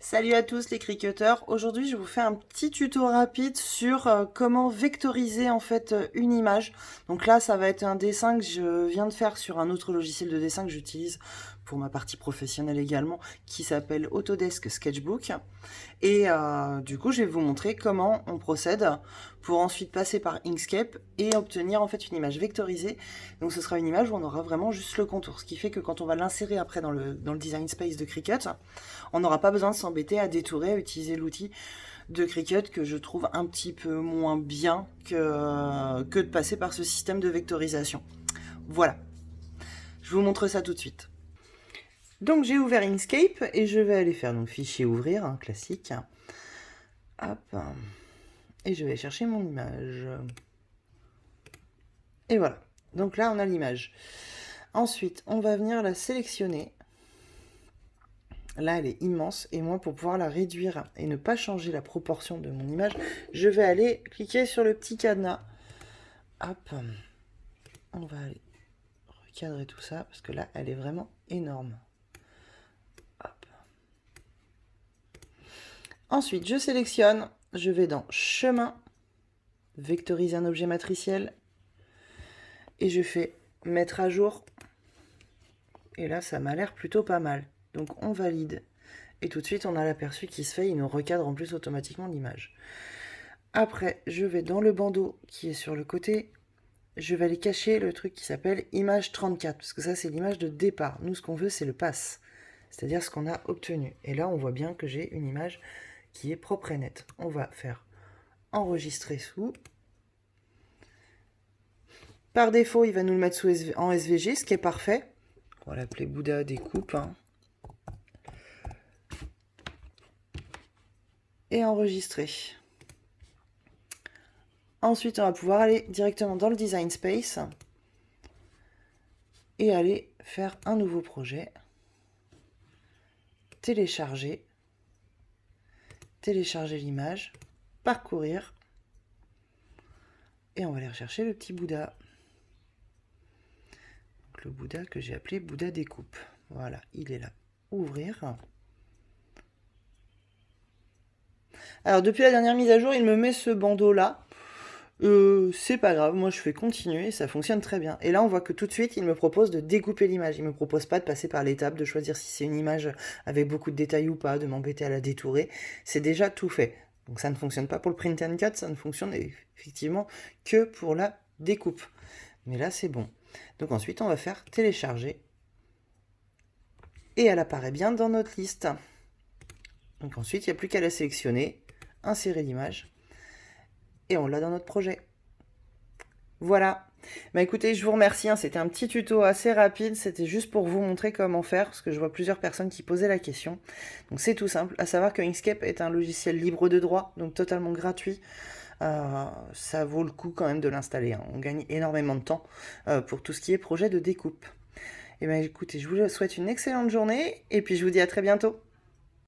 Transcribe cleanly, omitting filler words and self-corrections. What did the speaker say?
Salut à tous les cricketeurs. Aujourd'hui, je vous fais un petit tuto rapide sur comment vectoriser en fait une image. Donc là, ça va être un dessin que je viens de faire sur un autre logiciel de dessin que j'utilise pour ma partie professionnelle également, qui s'appelle Autodesk Sketchbook. Et du coup, je vais vous montrer comment on procède pour ensuite passer par Inkscape et obtenir en fait une image vectorisée. Donc ce sera une image où on aura vraiment juste le contour, ce qui fait que quand on va l'insérer après dans le design space de Cricut, on n'aura pas besoin de s'embêter à détourer, à utiliser l'outil de Cricut que je trouve un petit peu moins bien que de passer par ce système de vectorisation. Voilà, je vous montre ça tout de suite. Donc j'ai ouvert Inkscape et je vais aller faire donc fichier ouvrir, hein, classique. Hop. Et je vais chercher mon image. Et voilà. Donc là on a l'image. Ensuite on va venir la sélectionner. Là, elle est immense et moi, pour pouvoir la réduire et ne pas changer la proportion de mon image, je vais aller cliquer sur le petit cadenas. Hop, on va aller recadrer tout ça parce que là, elle est vraiment énorme. Hop. Ensuite, je sélectionne, je vais dans Chemin, vectoriser un objet matriciel et je fais Mettre à jour. Et là, ça m'a l'air plutôt pas mal. Donc, on valide. Et tout de suite, on a l'aperçu qui se fait. Il nous recadre en plus automatiquement l'image. Après, je vais dans le bandeau qui est sur le côté. Je vais aller cacher le truc qui s'appelle image 34. Parce que ça, c'est l'image de départ. Nous, ce qu'on veut, c'est le pass. C'est-à-dire ce qu'on a obtenu. Et là, on voit bien que j'ai une image qui est propre et nette. On va faire enregistrer sous. Par défaut, il va nous le mettre en SVG, ce qui est parfait. On va l'appeler Bouddha découpe. Et enregistrer. Ensuite, on va pouvoir aller directement dans le Design Space et aller faire un nouveau projet. Télécharger l'image, parcourir, et on va aller rechercher le petit Bouddha. Donc, le Bouddha que j'ai appelé Bouddha découpe. Voilà, il est là. Ouvrir. Alors, depuis la dernière mise à jour, il me met ce bandeau-là. C'est pas grave, moi je fais continuer, ça fonctionne très bien. Et là on voit que tout de suite il me propose de découper l'image, il me propose pas de passer par l'étape de choisir si c'est une image avec beaucoup de détails ou pas, de m'embêter à la détourer, c'est déjà tout fait. Donc ça ne fonctionne pas pour le print and cut, ça ne fonctionne effectivement que pour la découpe. Mais là c'est bon. Donc ensuite on va faire télécharger et elle apparaît bien dans notre liste. Donc ensuite il n'y a plus qu'à la sélectionner, insérer l'image. Et on l'a dans notre projet. Voilà. Bah écoutez, je vous remercie, hein, c'était un petit tuto assez rapide, c'était juste pour vous montrer comment faire, parce que je vois plusieurs personnes qui posaient la question. Donc c'est tout simple, à savoir que Inkscape est un logiciel libre de droit, donc totalement gratuit. Ça vaut le coup quand même de l'installer, hein. On gagne énormément de temps pour tout ce qui est projet de découpe. Et bien écoutez, je vous souhaite une excellente journée, et puis je vous dis à très bientôt.